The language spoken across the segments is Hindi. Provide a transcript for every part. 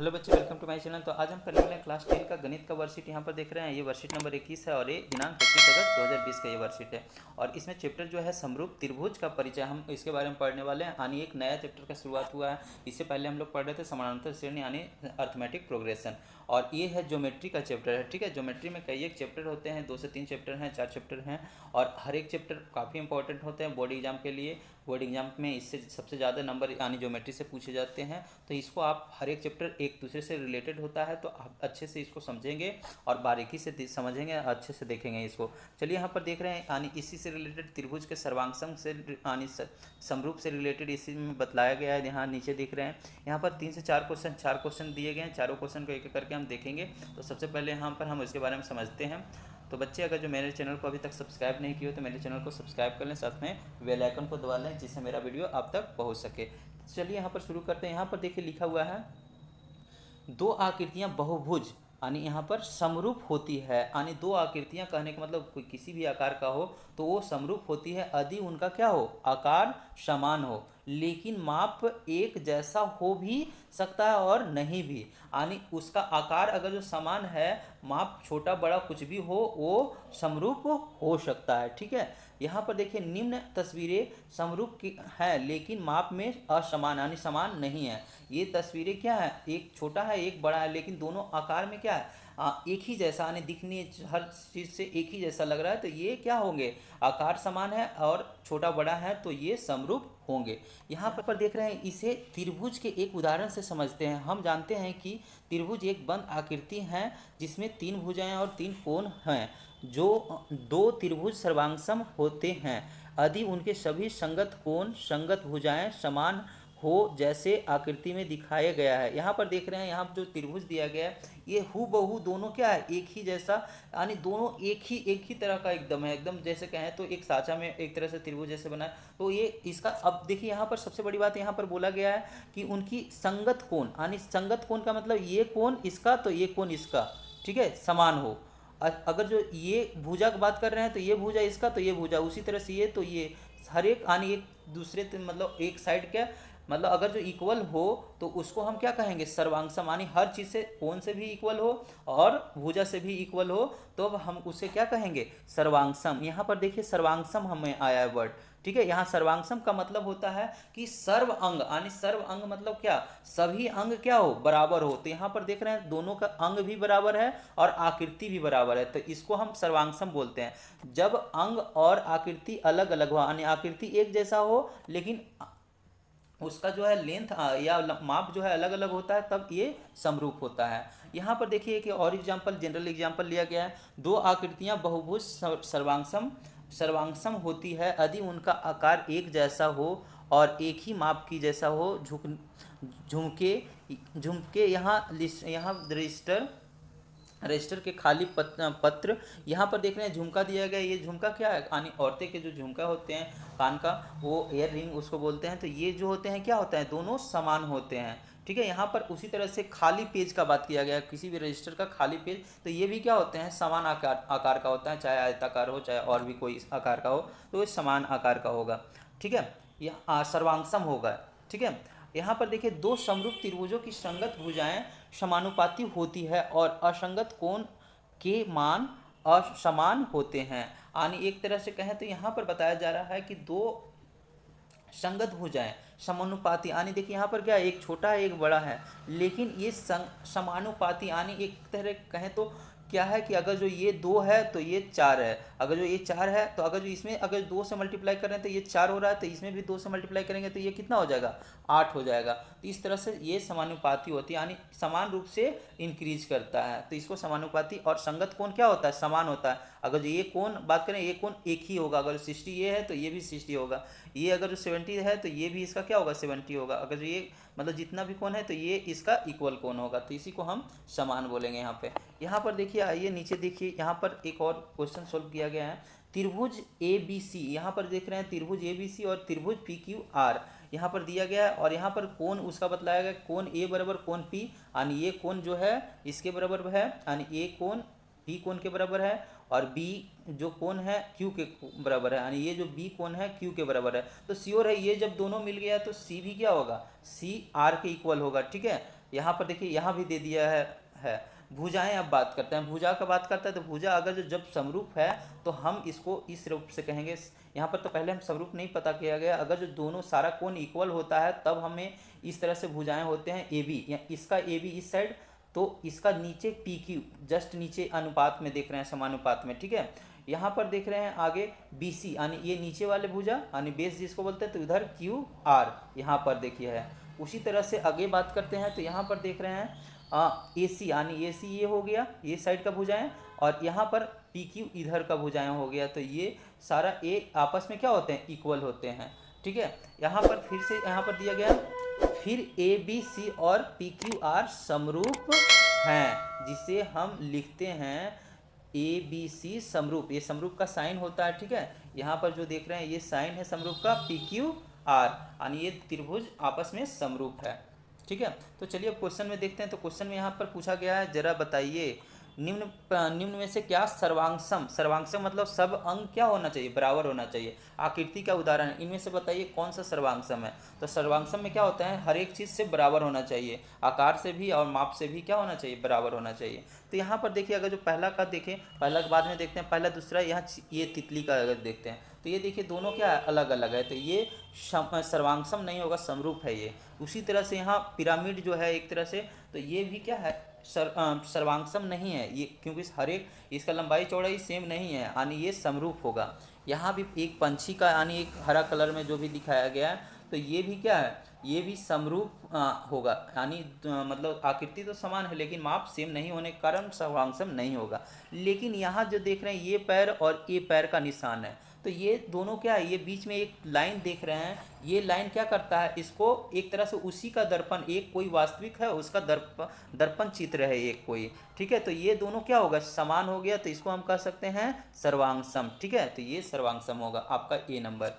हेलो बच्चे, वेलकम टू माय चैनल। तो आज हम करने वाले हैं क्लास 10 का गणित का वर्कशीट। यहाँ पर देख रहे हैं ये वर्कशीट नंबर 21 है और ये दिनांक 25 अगस्त 2020 का ये वर्कशीट है। और इसमें चैप्टर जो है समरूप त्रिभुज का परिचय, हम इसके बारे में पढ़ने वाले हैं। यानी एक नया चैप्टर का शुरुआत हुआ है। इससे पहले हम लोग पढ़ रहे थे समानांतर श्रेणी यानी अर्थमेटिक प्रोग्रेशन, और ये है ज्योमेट्री का चैप्टर है। ठीक है, ज्योमेट्री में कई एक चैप्टर होते हैं, 2 से 3 चैप्टर हैं, 4 चैप्टर हैं, और हर एक चैप्टर काफ़ी इंपॉर्टेंट होते हैं बोर्ड एग्जाम के लिए। बोर्ड एग्जाम में इससे सबसे ज़्यादा नंबर यानी ज्योमेट्री से पूछे जाते हैं। तो इसको आप हर एक चैप्टर एक दूसरे से रिलेटेड होता है, तो आप अच्छे से इसको समझेंगे और बारीकी से समझेंगे, अच्छे से देखेंगे इसको। चलिए यहाँ पर देख रहे हैं यानी इसी से रिलेटेड त्रिभुज के सर्वांग से यानी समरूप से रिलेटेड इसी में बतलाया गया है। यहाँ नीचे देख रहे हैं, यहाँ पर 3 से 4 क्वेश्चन दिए गए हैं। चारों क्वेश्चन को एक एक करके हम देखेंगे। तो सबसे पहले यहाँ पर हम इसके बारे में समझते हैं। तो बच्चे, अगर जो मेरे चैनल को अभी तक सब्सक्राइब नहीं किए हो तो मेरे चैनल को सब्सक्राइब कर लें, साथ में बेल आइकन को दबा लें, जिससे मेरा वीडियो आप तक पहुंच सके। चलिए यहाँ पर शुरू करते हैं। यहाँ पर देखिए लिखा हुआ है, दो आकृतियां बहुभुज यानी यहाँ पर समरूप होती है। यानी दो आकृतियां कहने का मतलब कोई किसी भी आकार का हो तो वो समरूप होती है यदि उनका क्या हो, आकार समान हो, लेकिन माप एक जैसा हो भी सकता है और नहीं भी। यानी उसका आकार अगर जो समान है, माप छोटा बड़ा कुछ भी हो, वो समरूप हो सकता है। ठीक है, यहाँ पर देखिए निम्न तस्वीरें समरूप की है लेकिन माप में असमान यानी समान नहीं है। ये तस्वीरें क्या है, एक छोटा है एक बड़ा है, लेकिन दोनों आकार में क्या है, एक ही जैसा यानी दिखने हर चीज़ से एक ही जैसा लग रहा है, तो ये क्या होंगे, आकार समान है और छोटा बड़ा है, तो ये समरूप होंगे। यहाँ पर देख रहे हैं, इसे त्रिभुज के एक उदाहरण से समझते हैं। हम जानते हैं कि त्रिभुज एक बंद आकृति है जिसमें 3 भुजाएं और 3 कोण हैं। जो दो त्रिभुज सर्वांगसम होते हैं यदि उनके सभी संगत कोण संगत भुजाएं समान हो, जैसे आकृति में दिखाया गया है। यहाँ पर देख रहे हैं, यहाँ जो त्रिभुज दिया गया है ये हूबहू दोनों क्या है, एक ही जैसा, यानी दोनों एक ही तरह का एकदम है। एकदम जैसे कहें तो एक साँचा में एक तरह से त्रिभुज जैसे बना है, तो ये इसका। अब देखिए यहाँ पर सबसे बड़ी बात यहाँ पर बोला गया है कि उनकी संगत कोण, यानी संगत कोण का मतलब ये कोण इसका तो ये कोण इसका, ठीक है, समान हो। अगर जो ये भुजा की बात कर रहे हैं तो ये भुजा इसका तो ये भुजा, उसी तरह से ये तो ये, हर एक यानी एक दूसरे मतलब एक साइड क्या मतलब अगर जो इक्वल हो तो उसको हम क्या कहेंगे, सर्वांगसम। यानी हर चीज़ से कोण से भी इक्वल हो और भुजा से भी इक्वल हो तो हम उसे क्या कहेंगे, सर्वांगसम। यहाँ पर देखिए सर्वांगसम हमें आया है वर्ड। ठीक है, यहाँ सर्वांगसम का मतलब होता है कि सर्व अंग, यानी सर्व अंग मतलब क्या, सभी अंग क्या हो, बराबर हो। तो यहाँ पर देख रहे हैं दोनों का अंग भी बराबर है और आकृति भी बराबर है, तो इसको हम सर्वांगसम बोलते हैं। जब अंग और आकृति अलग अलग हो, यानी आकृति एक जैसा हो लेकिन उसका जो है लेंथ या माप जो है अलग अलग होता है, तब ये समरूप होता है। यहाँ पर देखिए कि और एग्जाम्पल, जनरल एग्जाम्पल लिया गया है, दो आकृतियाँ बहुभुज सर्वांगसम होती है यदि उनका आकार एक जैसा हो और एक ही माप की जैसा हो। झुमके झुमके यहाँ रजिस्टर के खाली पत्र। यहाँ पर देख रहे हैं झुमका दिया गया। ये झुमका क्या है, यानी औरतें के जो झुमका होते हैं कान का, वो ईयर रिंग उसको बोलते हैं। तो ये जो होते हैं क्या होता है, दोनों समान होते हैं। ठीक है, यहाँ पर उसी तरह से खाली पेज का बात किया गया है, किसी भी रजिस्टर का खाली पेज, तो ये भी क्या होते हैं, समान आकार का होता है, चाहे आयताकार हो चाहे और भी कोई आकार का हो, तो ये समान आकार का होगा। ठीक है, यह सर्वांगसम होगा। ठीक है, यहाँ पर देखिए दो समरूप त्रिभुजों की संगत भुजाएं समानुपाती होती है और असंगत कोण के मान असमान होते हैं। यानी एक तरह से कहें तो यहाँ पर बताया जा रहा है कि दो संगत भुजाएं समानुपाती, यानी देखिए यहाँ पर क्या है, एक छोटा है एक बड़ा है, लेकिन ये समानुपाती, यानी एक तरह कहें तो क्या है कि अगर जो ये 2 है तो ये 4 है, अगर जो ये 4 है तो अगर जो इसमें अगर 2 से मल्टीप्लाई कर रहे हैं तो ये 4 हो रहा है, तो इसमें भी 2 से मल्टीप्लाई करेंगे तो ये कितना हो जाएगा, 8 हो जाएगा। तो इस तरह से ये समानुपाती होती है, यानी समान रूप से इंक्रीज करता है, तो इसको समानुपाती। और संगत कोण क्या होता है, समान होता है। अगर जो ये कोण बात करें, ये कोण एक ही होगा, अगर 60 ये है तो ये भी 60 होगा, ये अगर जो 70 है तो ये भी इसका क्या होगा, 70 होगा। अगर जो ये मतलब जितना भी कोण है तो ये इसका इक्वल कोण होगा, तो इसी को हम समान बोलेंगे। यहाँ पर देखिए, आइए नीचे देखिए, यहाँ पर एक और क्वेश्चन सोल्व किया गया है। त्रिभुज ए बी सी, यहाँ पर देख रहे हैं त्रिभुज ए बी सी और त्रिभुज पी क्यू आर यहाँ पर दिया गया है, और यहाँ पर कोण उसका बतलाया गया, कोण ए बराबर कोण पी, यानी ये कोण जो है इसके बराबर है, यानी ए कोण बी कोण के बराबर है, और बी जो कोण है क्यू के बराबर है, यानी ये जो बी कोण है क्यू के बराबर है। तो श्योर है ये जब दोनों मिल गया तो सी भी क्या होगा, सी आर के इक्वल होगा। ठीक है, यहाँ पर देखिए यहाँ भी दे दिया है। भुजाएं अब बात करते हैं, भुजा का बात करता है तो भुजा अगर जो जब समरूप है तो हम इसको इस रूप से कहेंगे। यहाँ पर तो पहले हम समरूप नहीं पता किया गया, अगर जो दोनों सारा कोण इक्वल होता है तब हमें इस तरह से भुजाएं होते हैं ए बी, या इसका ए बी इस साइड तो इसका नीचे पी क्यू जस्ट नीचे अनुपात में देख रहे हैं, समानुपात में, ठीक है। यहाँ पर देख रहे हैं आगे बी सी यानी ये नीचे वाले भुजा यानी बेस जिसको बोलते हैं, तो इधर क्यू आर यहाँ पर देखिए है। उसी तरह से आगे बात करते हैं तो यहाँ पर देख रहे हैं ए सी यानी ए सी ये हो गया ये साइड का भुजाएं, और यहाँ पर पी क्यू इधर का भुजाएं हो गया, तो ये सारा ए आपस में क्या होते हैं, इक्वल होते हैं, ठीक है। यहाँ पर फिर से यहाँ पर दिया गया फिर ए बी सी और पी क्यू आर समरूप हैं, जिसे हम लिखते हैं ए बी सी समरूप। ये समरूप का साइन होता है, ठीक है। यहाँ पर जो देख रहे हैं ये साइन है समरूप का, पी क्यू आर यानी ये त्रिभुज आपस में समरूप है, ठीक है। तो चलिए अब क्वेश्चन में देखते हैं। तो क्वेश्चन में यहाँ पर पूछा गया है, जरा बताइए निम्न में से क्या सर्वांगसम, सर्वांगसम मतलब सब अंग क्या होना चाहिए, बराबर होना चाहिए, आकृति का उदाहरण है, इनमें से बताइए कौन सा सर्वांगसम है। तो सर्वांगसम में क्या होता है, हर एक चीज़ से बराबर होना चाहिए, आकार से भी और माप से भी क्या होना चाहिए, बराबर होना चाहिए। तो यहाँ पर देखिए अगर जो पहला का देखें, पहला के बाद में देखते हैं, पहला दूसरा यहाँ ये तितली का अगर देखते हैं तो ये देखिए दोनों क्या है, अलग अलग है, तो ये सर्वांगसम नहीं होगा, समरूप है ये। उसी तरह से यहाँ पिरामिड जो है एक तरह से, तो ये भी क्या है, सर्वांगसम नहीं है ये, क्योंकि हर एक इसका लंबाई चौड़ाई सेम नहीं है यानी ये समरूप होगा। यहाँ भी एक पंछी का यानी एक हरा कलर में जो भी दिखाया गया है तो ये भी क्या है, ये भी समरूप होगा, यानी मतलब आकृति तो समान है लेकिन माप सेम नहीं होने के कारण सर्वांगसम नहीं होगा। लेकिन यहाँ जो देख रहे हैं ये पैर और ये पैर का निशान है, तो ये दोनों क्या है, ये बीच में एक लाइन देख रहे हैं, ये लाइन क्या करता है, इसको एक तरह से उसी का दर्पण, एक कोई वास्तविक है उसका दर्पण चित्र है एक कोई, ठीक है। तो ये दोनों क्या होगा, समान हो गया, तो इसको हम कह सकते हैं सर्वांगसम, ठीक है। तो ये सर्वांगसम होगा आपका ए नंबर।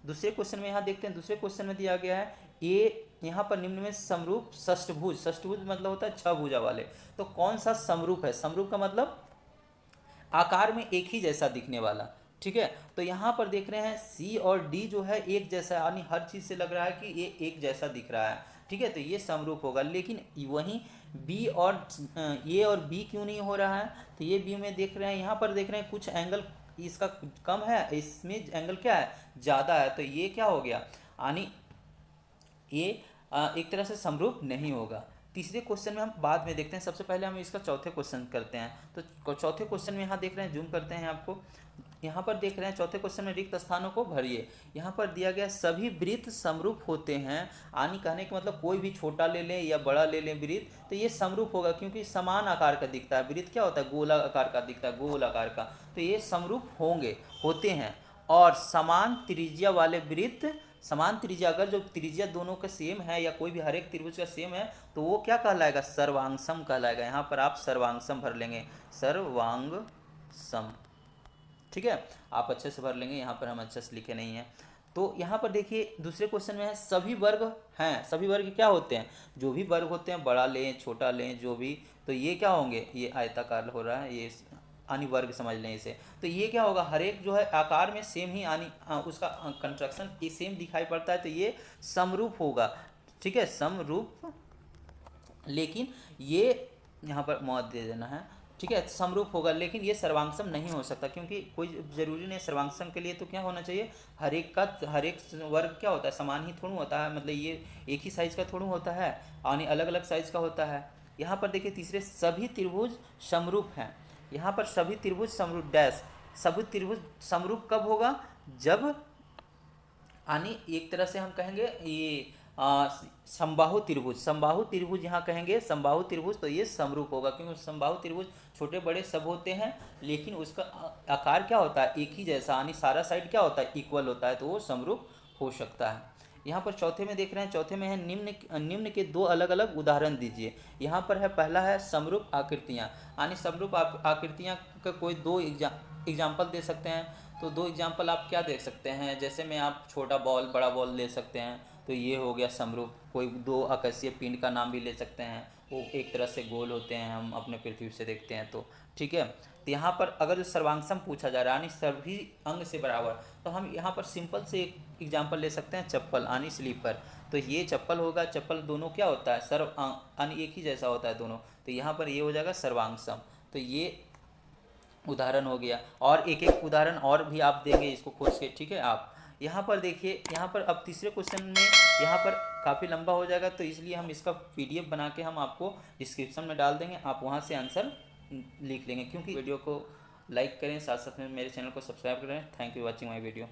दूसरे क्वेश्चन में यहाँ देखते हैं, दूसरे क्वेश्चन में दिया गया है ए, यहाँ पर निम्न में समरूप षष्ठभुज, षष्ठभुज मतलब होता है छह भुजा वाले, तो कौन सा समरूप है, समरूप का मतलब आकार में एक ही जैसा दिखने वाला, ठीक है। तो यहाँ पर देख रहे हैं सी और डी जो है एक जैसा, यानी हर चीज़ से लग रहा है कि ये एक जैसा दिख रहा है, ठीक है, तो ये समरूप होगा। लेकिन वहीं बी और ए और बी क्यों नहीं हो रहा है, तो ये बी में देख रहे हैं, यहाँ पर देख रहे हैं कुछ एंगल इसका कम है, इसमें एंगल क्या है, ज़्यादा है, तो ये क्या हो गया, यानी ये एक तरह से समरूप नहीं होगा। तीसरे क्वेश्चन में हम बाद में देखते हैं, सबसे पहले हम इसका चौथे क्वेश्चन करते हैं। तो चौथे क्वेश्चन में यहाँ देख रहे हैं, जूम करते हैं आपको, यहाँ पर देख रहे हैं चौथे क्वेश्चन में रिक्त स्थानों को भरिए। यहाँ पर दिया गया सभी वृत्त समरूप होते हैं, यानी कहने का मतलब कोई भी छोटा ले लें या बड़ा ले लें वृत्त तो ये समरूप होगा, क्योंकि समान आकार का दिखता है। वृत्त क्या होता है, गोला आकार का दिखता है, गोल आकार का, तो ये समरूप होते हैं। और समान त्रिज्या वाले वृत्त, समान त्रिज्या, अगर जो त्रिज्या दोनों का सेम है या कोई भी हर एक त्रिभुज का सेम है तो वो क्या कहलाएगा, सर्वांगसम कहलाएगा। यहाँ पर आप सर्वांगसम भर लेंगे, सर्वांगसम, ठीक है, आप अच्छे से भर लेंगे, यहाँ पर हम अच्छे से लिखे नहीं हैं। तो यहाँ पर देखिए दूसरे क्वेश्चन में है सभी वर्ग हैं, सभी वर्ग क्या होते हैं, जो भी वर्ग होते हैं, बड़ा लें छोटा लें जो भी, तो ये क्या होंगे, ये आयताकार हो रहा है, ये यानी वर्ग समझ लें इसे, तो ये क्या होगा, हर एक जो है आकार में सेम ही, यानी उसका कंस्ट्रक्शन ये सेम दिखाई पड़ता है, तो ये समरूप होगा, ठीक है, समरूप। लेकिन ये यहाँ पर मौत दे देना है, ठीक है, समरूप होगा, लेकिन ये सर्वांगसम नहीं हो सकता, क्योंकि कोई जरूरी नहीं सर्वांगसम के लिए तो क्या होना चाहिए, हर एक वर्ग क्या होता है, समान ही थोड़ा होता है, मतलब ये एक ही साइज का थोड़ा होता है, यानी अलग अलग साइज का होता है। यहाँ पर देखिए तीसरे सभी त्रिभुज समरूप हैं, यहाँ पर सभी त्रिभुज समरूप डैश, सभी त्रिभुज समरूप कब होगा, जब यानी एक तरह से हम कहेंगे ये समबाहु त्रिभुज, समबाहु त्रिभुज यहाँ कहेंगे समबाहु त्रिभुज, तो ये समरूप होगा, क्योंकि समबाहु त्रिभुज छोटे बड़े सब होते हैं लेकिन उसका आकार क्या होता है, एक ही जैसा, यानी सारा साइड क्या होता है, इक्वल होता है, तो वो समरूप हो सकता है। यहाँ पर चौथे में देख रहे हैं, चौथे में है निम्न के दो अलग अलग उदाहरण दीजिए। यहाँ पर है पहला है समरूप आकृतियाँ, यानी समरूप आकृतियाँ का कोई दो एग्जाम्पल दे सकते हैं। तो दो एग्जांपल आप क्या देख सकते हैं, जैसे में आप छोटा बॉल बड़ा बॉल ले सकते हैं, तो ये हो गया समरूप। कोई दो आकाशीय पिंड का नाम भी ले सकते हैं, वो एक तरह से गोल होते हैं, हम अपने पृथ्वी से देखते हैं तो। ठीक है, तो यहाँ पर अगर जो सर्वांग पूछा जा रहा है यानी सभी अंग से बराबर, तो हम यहाँ पर सिंपल से एक एग्जाम्पल ले सकते हैं, चप्पल यानी स्लीपर। तो ये चप्पल होगा, चप्पल दोनों क्या होता है, सर्व यानी एक ही जैसा होता है दोनों, तो यहाँ पर ये हो जाएगा सर्वांगसम। तो ये उदाहरण हो गया, और एक एक उदाहरण और भी आप देंगे इसको खोज के। ठीक है, आप यहाँ पर देखिए, यहाँ पर अब तीसरे क्वेश्चन में यहाँ पर काफ़ी लंबा हो जाएगा, तो इसलिए हम इसका पीडीएफ बना के हम आपको डिस्क्रिप्शन में डाल देंगे, आप वहाँ से आंसर लिख लेंगे। क्योंकि वीडियो को लाइक करें, साथ साथ में मेरे चैनल को सब्सक्राइब करें। Thank you watching my video.